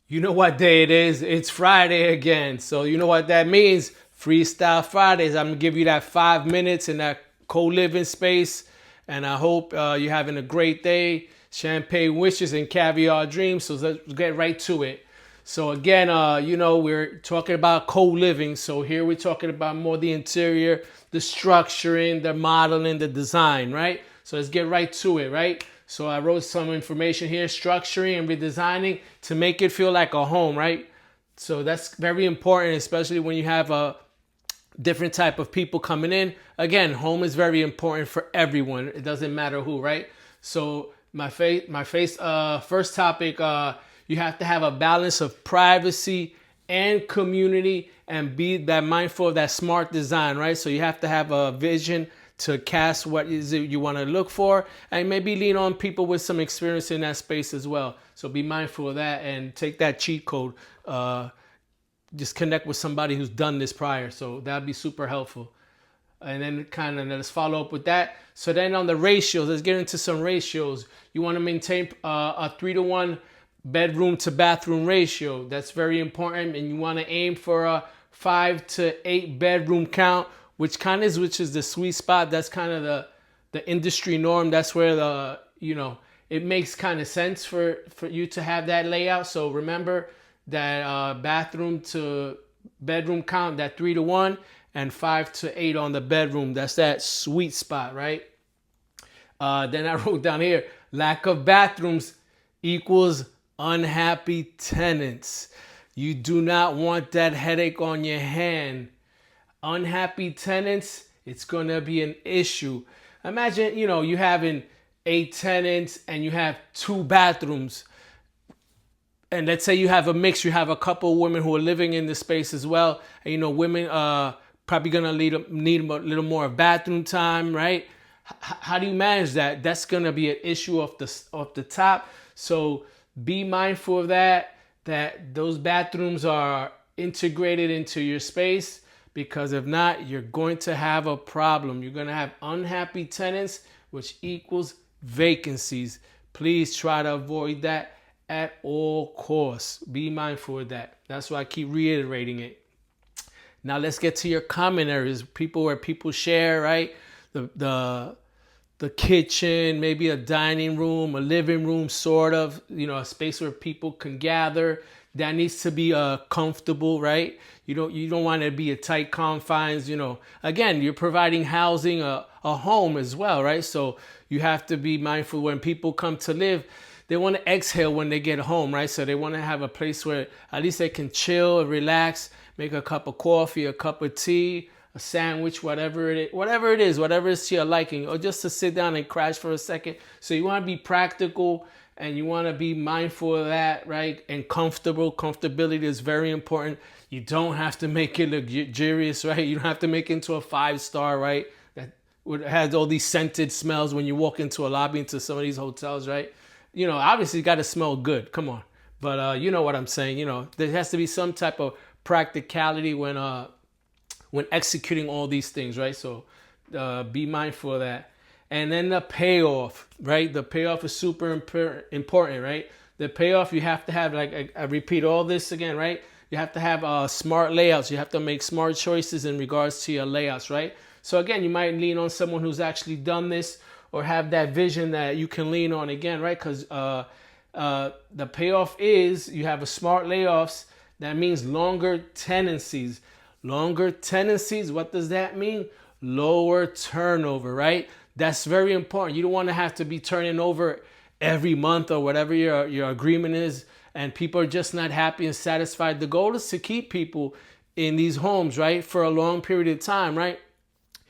You know what day it is? It's Friday again. So you know what that means? Freestyle Fridays. I'm gonna give you that 5 minutes in that co-living space, and I hope you're having a great day. Champagne wishes and caviar dreams. So let's get right to it. So again, we're talking about co-living. So here we're talking about more the interior, the structuring, the modeling, the design, right? So let's get right to it, right? So I wrote some information here, structuring and redesigning to make it feel like a home, right? So that's very important, especially when you have a different type of people coming in. Again, home is very important for everyone. It doesn't matter who, right? So first topic, you have to have a balance of privacy and community and be that mindful of that smart design, right? So you have to have a vision to cast what is it you want to look for, and maybe lean on people with some experience in that space as well. So be mindful of that and take that cheat code. Just connect with somebody who's done this prior. So that'd be super helpful. And then kind of let's follow up with that. So then on the ratios, let's get into some ratios. You want to maintain a 3-to-1 bedroom to bathroom ratio. That's very important. And you want to aim for a 5 to 8 bedroom count, which is the sweet spot. That's kind of the industry norm. That's where it makes kind of sense for you to have that layout. So remember that bathroom to bedroom count, that 3-to-1, and 5 to 8 on the bedroom. That's that sweet spot, right? Then I wrote down here, lack of bathrooms equals unhappy tenants. You do not want that headache on your hand. Unhappy tenants, it's going to be an issue. Imagine, you having 8 tenants and you have 2 bathrooms. And let's say you have a mix, you have a couple of women who are living in the space as well. And women probably gonna need a little more bathroom time, right? How do you manage that? That's gonna be an issue off the top. So be mindful of that those bathrooms are integrated into your space, because if not, you're going to have a problem. You're gonna have unhappy tenants, which equals vacancies. Please try to avoid that at all costs. Be mindful of that. That's why I keep reiterating it. Now let's get to your common areas. Where people share, right? The kitchen, maybe a dining room, a living room, sort of, a space where people can gather. That needs to be comfortable, right? You don't want to be a tight confines. Again, you're providing housing, a home as well, right? So you have to be mindful when people come to live. They want to exhale when they get home, right? So they want to have a place where at least they can chill, relax, make a cup of coffee, a cup of tea, a sandwich, whatever it is to your liking, or just to sit down and crash for a second. So you want to be practical and you want to be mindful of that, right? And comfortable. Comfortability is very important. You don't have to make it luxurious, right? You don't have to make it into a 5-star, right? That has all these scented smells when you walk into a lobby into some of these hotels, right? Obviously you got to smell good. Come on. But you know what I'm saying. There has to be some type of practicality when executing all these things, right? So be mindful of that. And then the payoff, right? The payoff is super important, right? The payoff, you have to have, like I repeat all this again, right? You have to have smart layouts. You have to make smart choices in regards to your layouts, right? So again, you might lean on someone who's actually done this, or have that vision that you can lean on again, right? Because the payoff is you have a smart layoffs. That means longer tenancies. Longer tenancies, what does that mean? Lower turnover, right? That's very important. You don't want to have to be turning over every month or whatever your agreement is, and people are just not happy and satisfied. The goal is to keep people in these homes, right, for a long period of time, right?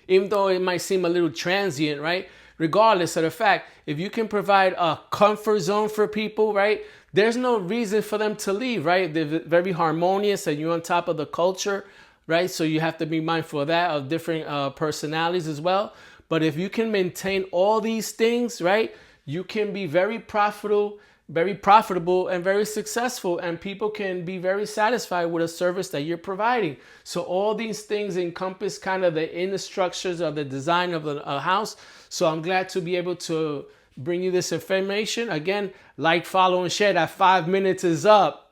Even though it might seem a little transient, right? Regardless of the fact, if you can provide a comfort zone for people, right, there's no reason for them to leave, right? They're very harmonious and you're on top of the culture, right? So you have to be mindful of that, of different personalities as well. But if you can maintain all these things, right, you can be very profitable and very successful, and people can be very satisfied with a service that you're providing. So all these things encompass kind of the inner structures of the design of a house. So I'm glad to be able to bring you this information. Again, like, follow, and share. That 5 minutes is up.